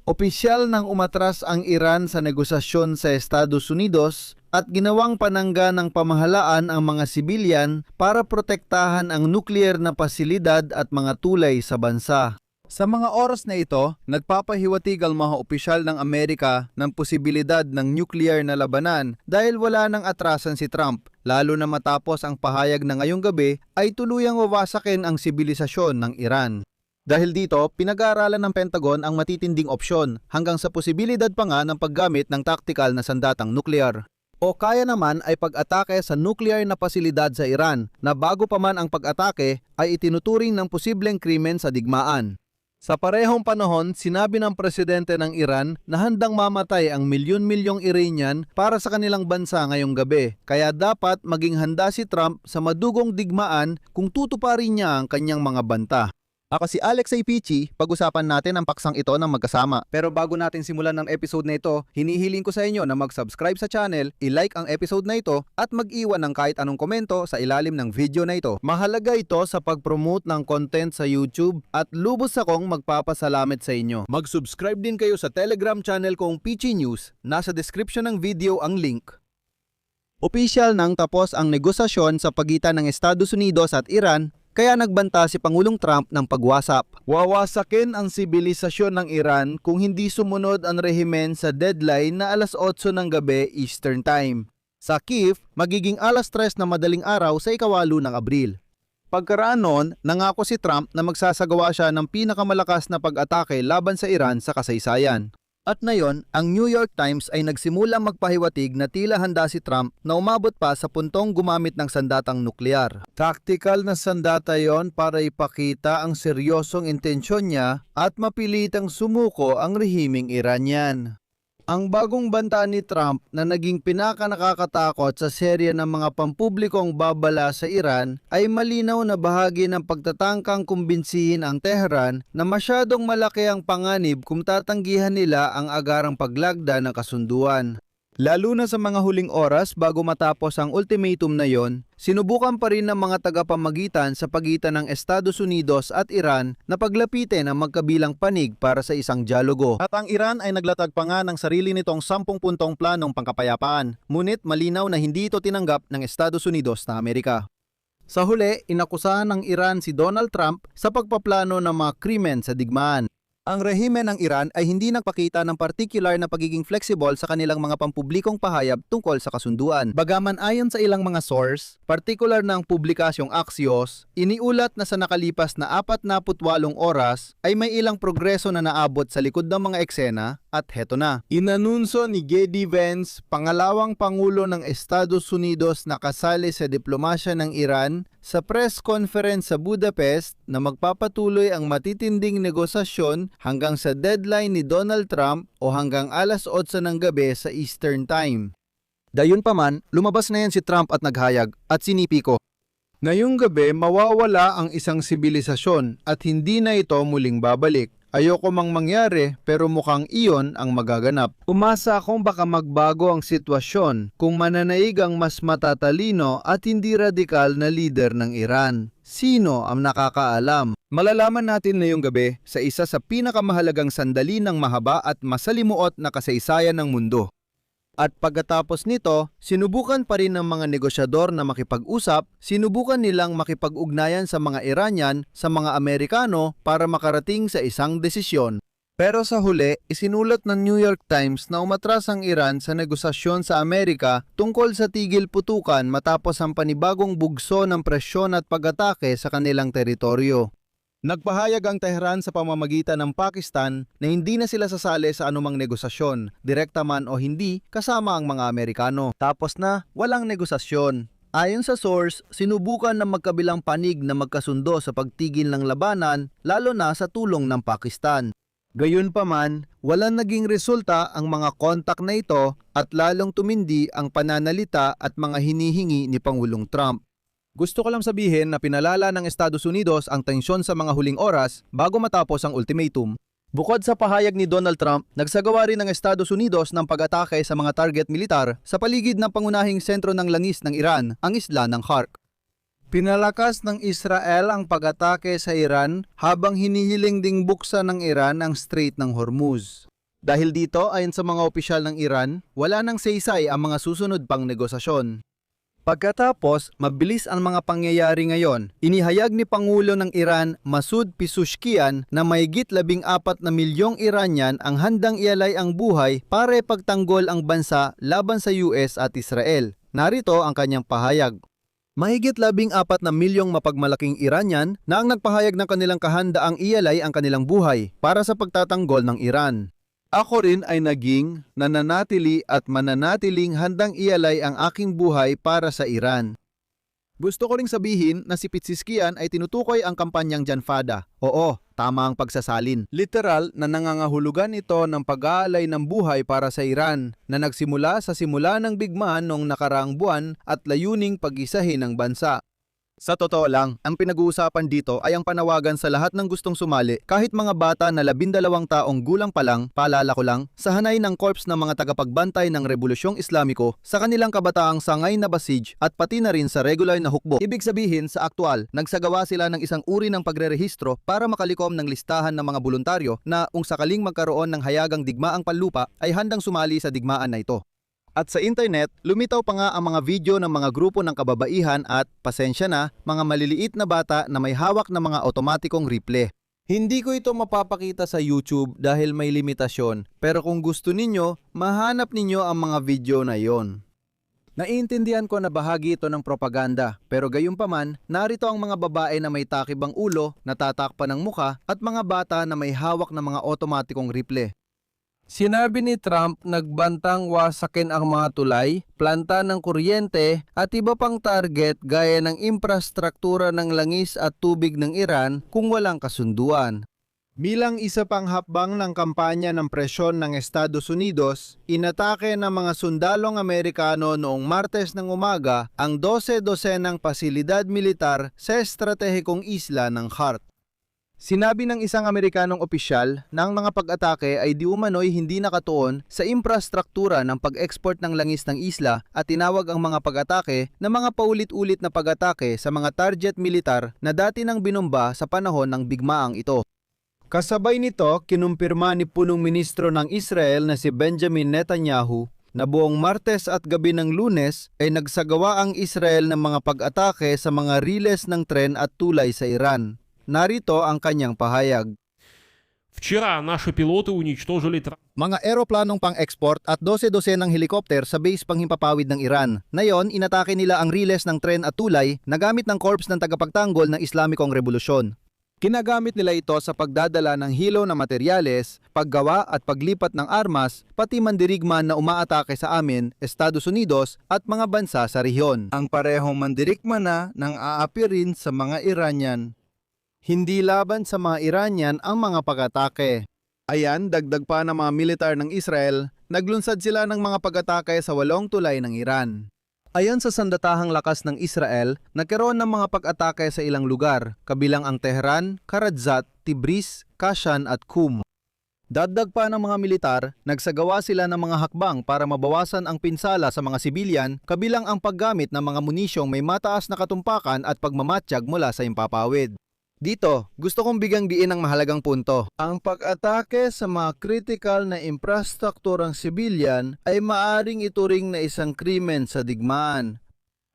Opisyal nang umatras ang Iran sa negosasyon sa Estados Unidos at ginawang panangga ng pamahalaan ang mga sibilyan para protektahan ang nuklear na pasilidad at mga tulay sa bansa. Sa mga oras na ito, nagpapahiwatig ang mga opisyal ng Amerika ng posibilidad ng nuclear na labanan dahil wala nang atrasan si Trump, lalo na matapos ang pahayag na ngayong gabi ay tuluyang wawasakin ang sibilisasyon ng Iran. Dahil dito, pinag-aaralan ng Pentagon ang matitinding opsyon hanggang sa posibilidad pa nga ng paggamit ng tactical na sandatang nuklear. O kaya naman ay pag-atake sa nuclear na pasilidad sa Iran na bago pa man ang pag-atake ay itinuturing ng posibleng krimen sa digmaan. Sa parehong panahon, sinabi ng presidente ng Iran na handang mamatay ang milyon-milyong Iranian para sa kanilang bansa ngayong gabi. Kaya dapat maging handa si Trump sa madugong digmaan kung tutuparin niya ang kanyang mga banta. Ako si Alex Pichi, pag-usapan natin ang paksang ito ng magkasama. Pero bago natin simulan ng episode na ito, hinihiling ko sa inyo na mag-subscribe sa channel, i-like ang episode na ito, at mag-iwan ng kahit anong komento sa ilalim ng video na ito. Mahalaga ito sa pag-promote ng content sa YouTube at lubos akong magpapasalamat sa inyo. Mag-subscribe din kayo sa Telegram channel kong Pichi News. Nasa description ng video ang link. Opisyal nang tapos ang negosasyon sa pagitan ng Estados Unidos at Iran, kaya nagbanta si Pangulong Trump ng pagwasap. Wawasakin ang sibilisasyon ng Iran kung hindi sumunod ang rehimen sa deadline na alas 8 ng gabi Eastern Time. Sa Kiev, magiging alas 3 na madaling araw sa ika-8 ng Abril. Pagkaraan noon, nangako si Trump na magsasagawa siya ng pinakamalakas na pag-atake laban sa Iran sa kasaysayan. At ngayon, ang New York Times ay nagsimulang magpahiwatig na tila handa si Trump na umabot pa sa puntong gumamit ng sandatang nuklear. Tactical na sandata yon para ipakita ang seryosong intensyon niya at mapilitang sumuko ang rehimeng Iranian. Ang bagong banta ni Trump na naging pinakanakakatakot sa serye ng mga pampublikong babala sa Iran ay malinaw na bahagi ng pagtatangkang kumbinsihin ang Tehran na masyadong malaki ang panganib kung tatanggihan nila ang agarang paglagda ng kasunduan. Lalo na sa mga huling oras bago matapos ang ultimatum na yon, sinubukan pa rin ng mga tagapamagitan sa pagitan ng Estados Unidos at Iran na paglapitin ang magkabilang panig para sa isang dialogo. At ang Iran ay naglatag pa nga ng sarili nitong 10 puntong planong pangkapayapaan, ngunit malinaw na hindi ito tinanggap ng Estados Unidos na Amerika. Sa huli, inakusahan ng Iran si Donald Trump sa pagpaplano ng mga krimen sa digmaan. Ang rehimen ng Iran ay hindi nagpakita ng particular na pagiging flexible sa kanilang mga pampublikong pahayag tungkol sa kasunduan. Bagaman ayon sa ilang mga source, particular ng publikasyong Axios, iniulat na sa nakalipas na 48 oras ay may ilang progreso na naabot sa likod ng mga eksena at heto na. Inanunso ni J.D. Vance, pangalawang pangulo ng Estados Unidos na kasali sa diplomasya ng Iran, sa press conference sa Budapest na magpapatuloy ang matitinding negosasyon hanggang sa deadline ni Donald Trump o hanggang alas 8 ng gabi sa Eastern Time. Gayunpaman, lumabas na yan si Trump at naghayag at sinipi ko. Ngayong gabi mawawala ang isang sibilisasyon at hindi na ito muling babalik. Ayoko mang mangyari pero mukhang iyon ang magaganap. Umasa akong baka magbago ang sitwasyon kung mananaig ang mas matatalino at hindi radikal na leader ng Iran. Sino ang nakakaalam? Malalaman natin ngayong gabi sa isa sa pinakamahalagang sandali ng mahaba at masalimuot na kasaysayan ng mundo. At pagkatapos nito, sinubukan pa rin ng mga negosyador na makipag-usap, sinubukan nilang makipag-ugnayan sa mga Iranian sa mga Amerikano para makarating sa isang desisyon. Pero sa huli, isinulat ng New York Times na umatras ang Iran sa negosasyon sa Amerika tungkol sa tigil putukan matapos ang panibagong bugso ng presyon at pag-atake sa kanilang teritoryo. Nagpahayag ang Tehran sa pamamagitan ng Pakistan na hindi na sila sasali sa anumang negosasyon, direkta man o hindi, kasama ang mga Amerikano. Tapos na, walang negosasyon. Ayon sa source, sinubukan ng magkabilang panig na magkasundo sa pagtigil ng labanan, lalo na sa tulong ng Pakistan. Gayunpaman, walang naging resulta ang mga kontak na ito at lalong tumindi ang pananalita at mga hinihingi ni Pangulong Trump. Gusto ko lang sabihin na pinalala ng Estados Unidos ang tensyon sa mga huling oras bago matapos ang ultimatum. Bukod sa pahayag ni Donald Trump, nagsagawa rin ng Estados Unidos ng pag-atake sa mga target militar sa paligid ng pangunahing sentro ng langis ng Iran, ang isla ng Khark. Pinalakas ng Israel ang pag-atake sa Iran habang hinihiling ding buksan ng Iran ang Strait ng Hormuz. Dahil dito, ayon sa mga opisyal ng Iran, wala nang saysay ang mga susunod pang negosasyon. Pagkatapos, mabilis ang mga pangyayari ngayon. Inihayag ni Pangulo ng Iran, Masoud Pezeshkian, na mahigit 14 na milyong Iranian ang handang ialay ang buhay para ipagtanggol ang bansa laban sa US at Israel. Narito ang kanyang pahayag. Mahigit 14 na milyong mapagmalaking Iranian na ang nagpahayag ng kanilang kahandaang ialay ang kanilang buhay para sa pagtatanggol ng Iran. Ako rin ay naging nananatili at mananatiling handang ialay ang aking buhay para sa Iran. Gusto ko ring sabihin na si Pezeshkian ay tinutukoy ang kampanyang Janfada. Oo, tama ang pagsasalin. Literal na nangangahulugan ito ng pag-aalay ng buhay para sa Iran na nagsimula sa simula ng digmaan noong nakaraang buwan at layuning pag-isahin ng bansa. Sa totoo lang, ang pinag-uusapan dito ay ang panawagan sa lahat ng gustong sumali, kahit mga bata na 12 taong gulang pa lang, paalala ko lang, sa hanay ng korps ng mga tagapagbantay ng Rebolusyong Islamiko sa kanilang kabataang sangay na basij at pati na rin sa regular na hukbo. Ibig sabihin, sa aktwal, nagsagawa sila ng isang uri ng pagrerehistro para makalikom ng listahan ng mga voluntaryo na kung sakaling magkaroon ng hayagang digmaang panlupa ay handang sumali sa digmaan na ito. At sa internet, lumitaw pa nga ang mga video ng mga grupo ng kababaihan at, pasensya na, mga maliliit na bata na may hawak na mga otomatikong rifle. Hindi ko ito mapapakita sa YouTube dahil may limitasyon, pero kung gusto ninyo, mahanap ninyo ang mga video na yon. Naiintindihan ko na bahagi ito ng propaganda, pero gayunpaman, narito ang mga babae na may takibang ulo, natatakpan ng muka, at mga bata na may hawak na mga otomatikong rifle. Sinabi ni Trump nagbantang wasakin ang mga tulay, planta ng kuryente at iba pang target gaya ng infrastruktura ng langis at tubig ng Iran kung walang kasunduan. Bilang isa pang hakbang ng kampanya ng presyon ng Estados Unidos, inatake ng mga sundalong Amerikano noong Martes ng umaga ang 12-dosenang pasilidad militar sa estratehikong isla ng Khark. Sinabi ng isang Amerikanong opisyal na ang mga pag-atake ay di umano'y hindi nakatuon sa infrastruktura ng pag-export ng langis ng isla at tinawag ang mga pag-atake na mga paulit-ulit na pag-atake sa mga target militar na dati nang binomba sa panahon ng bigmaang ito. Kasabay nito, kinumpirma ni punong ministro ng Israel na si Benjamin Netanyahu na buong Martes at gabi ng Lunes ay nagsagawa ang Israel ng mga pag-atake sa mga riles ng tren at tulay sa Iran. Narito ang kanyang pahayag. Вчера наши пилоты уничтожили Mga eroplanong pang-export at 12-dosenang helikopter sa base panghimpapawid ng Iran. Ngayon, inatake nila ang riles ng tren at tulay na gamit ng korps ng tagapagtanggol ng Islamikong Revolusyon. Kinagamit nila ito sa pagdadala ng hilo na materyales, paggawa at paglipat ng armas, pati mandirigman na umaatake sa amin, Estados Unidos at mga bansa sa rehiyon. Ang parehong mandirigma na nang aapi rin sa mga Iranian. Hindi laban sa mga Iranian ang mga pag-atake. Ayan, dagdag pa ng mga militar ng Israel, naglunsad sila ng mga pag-atake sa 8 tulay ng Iran. Ayon sa sandatahang lakas ng Israel, nagkaroon ng mga pag-atake sa ilang lugar, kabilang ang Tehran, Karadzat, Tibris, Kashan at Qum. Dagdag pa ng mga militar, nagsagawa sila ng mga hakbang para mabawasan ang pinsala sa mga sibilyan, kabilang ang paggamit ng mga munisyong may mataas na katumpakan at pagmamatsyag mula sa impapawid. Dito, gusto kong bigyang diin ang mahalagang punto. Ang pag-atake sa mga critical na infrastrukturang sibilyan ay maaring ituring na isang krimen sa digmaan.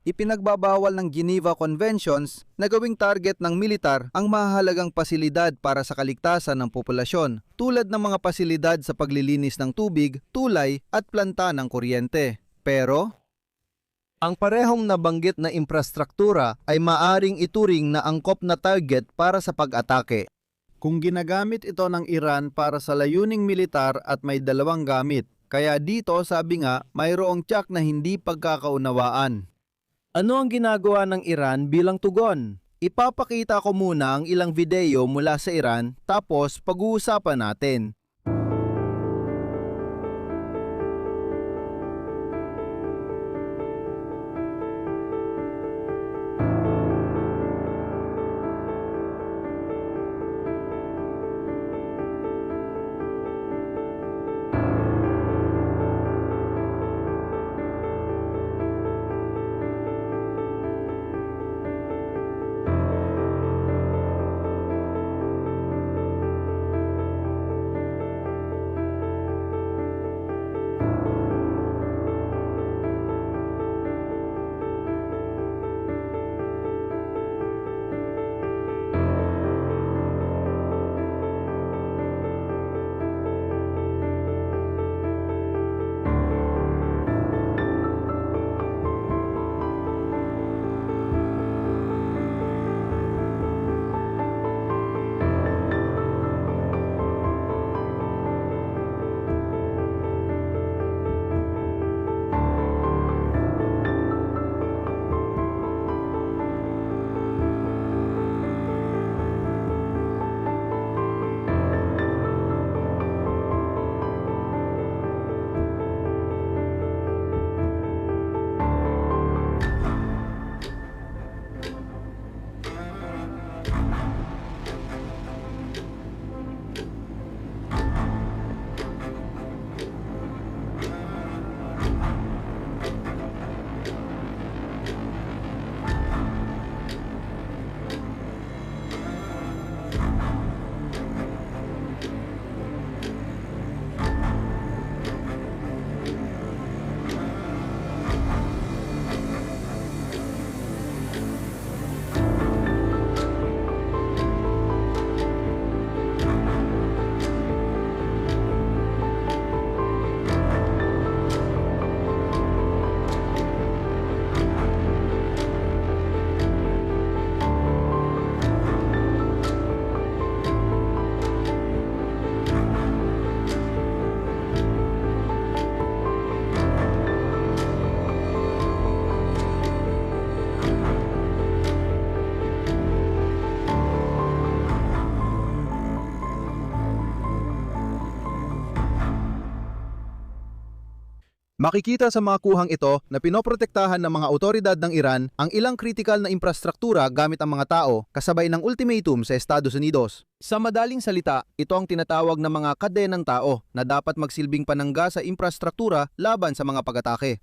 Ipinagbabawal ng Geneva Conventions na gawing target ng militar ang mahalagang pasilidad para sa kaligtasan ng populasyon, tulad ng mga pasilidad sa paglilinis ng tubig, tulay at planta ng kuryente. Pero ang parehong nabanggit na infrastruktura ay maaring ituring na angkop na target para sa pag-atake. Kung ginagamit ito ng Iran para sa layuning militar at may dalawang gamit, kaya dito sabi nga mayroong tiyak na hindi pagkakaunawaan. Ano ang ginagawa ng Iran bilang tugon? Ipapakita ko muna ang ilang video mula sa Iran tapos pag-uusapan natin. Makikita sa mga kuhang ito na pinoprotektahan ng mga otoridad ng Iran ang ilang kritikal na infrastruktura gamit ang mga tao kasabay ng ultimatum sa Estados Unidos. Sa madaling salita, ito ang tinatawag na mga kadenang tao na dapat magsilbing panangga sa infrastruktura laban sa mga pag-atake.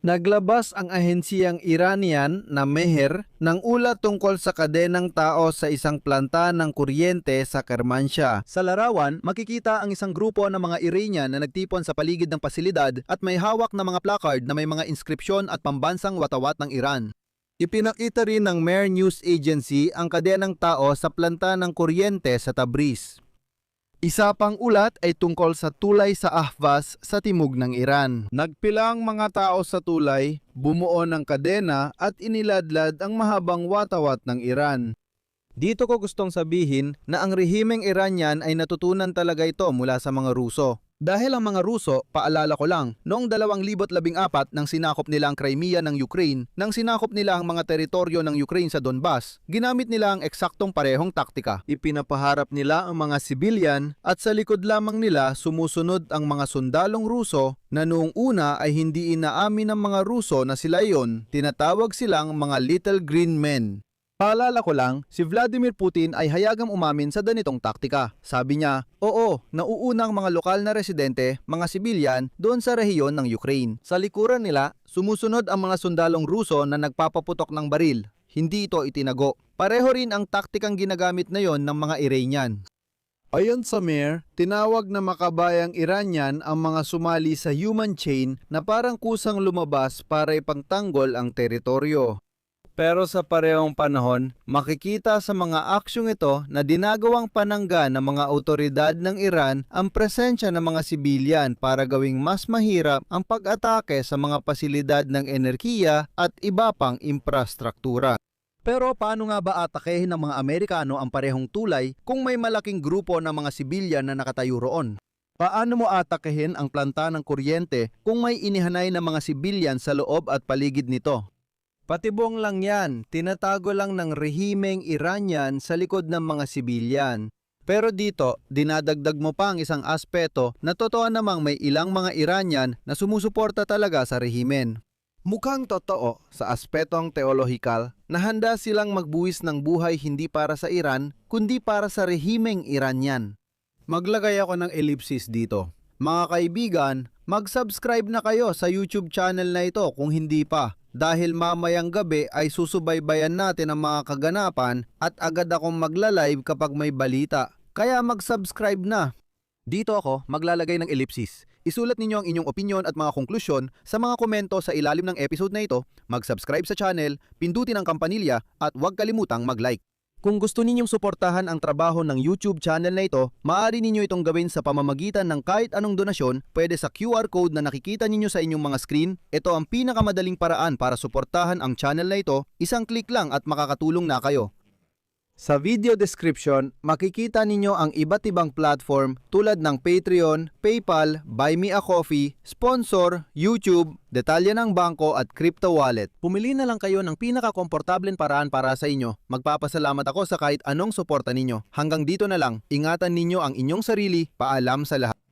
Naglabas ang ahensiyang Iranian na Mehr ng ulat tungkol sa kadenang tao sa isang planta ng kuryente sa Kermanshah. Sa larawan, makikita ang isang grupo ng mga Iranian na nagtipon sa paligid ng pasilidad at may hawak na mga placard na may mga inskripsyon at pambansang watawat ng Iran. Ipinakita rin ng Mehr News Agency ang kadenang tao sa planta ng kuryente sa Tabriz. Isa pang ulat ay tungkol sa tulay sa Ahvaz sa timog ng Iran. Nagpilang mga tao sa tulay, bumuo ng kadena at iniladlad ang mahabang watawat ng Iran. Dito ko gustong sabihin na ang rehimeng Iranian ay natutunan talaga ito mula sa mga Ruso. Dahil ang mga Ruso, paalala ko lang, noong 2014 nang sinakop nila ang Crimea ng Ukraine, nang sinakop nila ang mga teritoryo ng Ukraine sa Donbas, ginamit nila ang eksaktong parehong taktika. Ipinapaharap nila ang mga sibilyan at sa likod lamang nila sumusunod ang mga sundalong Ruso na noong una ay hindi inaamin ng mga Ruso na sila iyon, tinatawag silang mga Little Green Men. Paalala ko lang, si Vladimir Putin ay hayagang umamin sa ganitong taktika. Sabi niya, oo, nauuna ang mga lokal na residente, mga sibilyan, doon sa rehiyon ng Ukraine. Sa likuran nila, sumusunod ang mga sundalong Ruso na nagpapaputok ng baril. Hindi ito itinago. Pareho rin ang taktikang ginagamit na yon ng mga Iranian. Ayon sa Mehr, tinawag na makabayang Iranian ang mga sumali sa human chain na parang kusang lumabas para ipangtanggol ang teritoryo. Pero sa parehong panahon, makikita sa mga aksyong ito na dinagawang panangga ng mga otoridad ng Iran ang presensya ng mga sibilyan para gawing mas mahirap ang pag-atake sa mga pasilidad ng enerhiya at iba pang infrastruktura. Pero paano nga ba atakehin ng mga Amerikano ang parehong tulay kung may malaking grupo ng mga sibilyan na nakatayo roon? Paano mo atakehin ang planta ng kuryente kung may inihanay na mga sibilyan sa loob at paligid nito? Patibong lang yan, tinatago lang ng rehimeng Iranian sa likod ng mga sibilyan. Pero dito, dinadagdag mo pa ang isang aspeto na totoo namang may ilang mga Iranian na sumusuporta talaga sa rehimen. Mukhang totoo sa aspetong teolohikal na handa silang magbuwis ng buhay hindi para sa Iran, kundi para sa rehimeng Iranian. Maglagay ako ng ellipsis dito. Mga kaibigan, mag-subscribe na kayo sa YouTube channel na ito kung hindi pa. Dahil mamayang gabi ay susubaybayan natin ang mga kaganapan at agad akong magla-live kapag may balita. Kaya mag-subscribe na. Dito ako maglalagay ng ellipsis. Isulat ninyo ang inyong opinion at mga konklusyon sa mga komento sa ilalim ng episode na ito, mag-subscribe sa channel, pindutin ang kampanilya at huwag kalimutang mag-like. Kung gusto ninyong suportahan ang trabaho ng YouTube channel na ito, maaari ninyo itong gawin sa pamamagitan ng kahit anong donasyon, pwede sa QR code na nakikita ninyo sa inyong mga screen. Ito ang pinakamadaling paraan para suportahan ang channel na ito, isang click lang at makakatulong na kayo. Sa video description, makikita ninyo ang iba't ibang platform tulad ng Patreon, PayPal, Buy Me a Coffee, Sponsor, YouTube, detalye ng bangko at crypto wallet. Pumili na lang kayo ng pinaka-komportableng paraan para sa inyo. Magpapasalamat ako sa kahit anong suporta ninyo. Hanggang dito na lang, ingatan ninyo ang inyong sarili. Paalam sa lahat.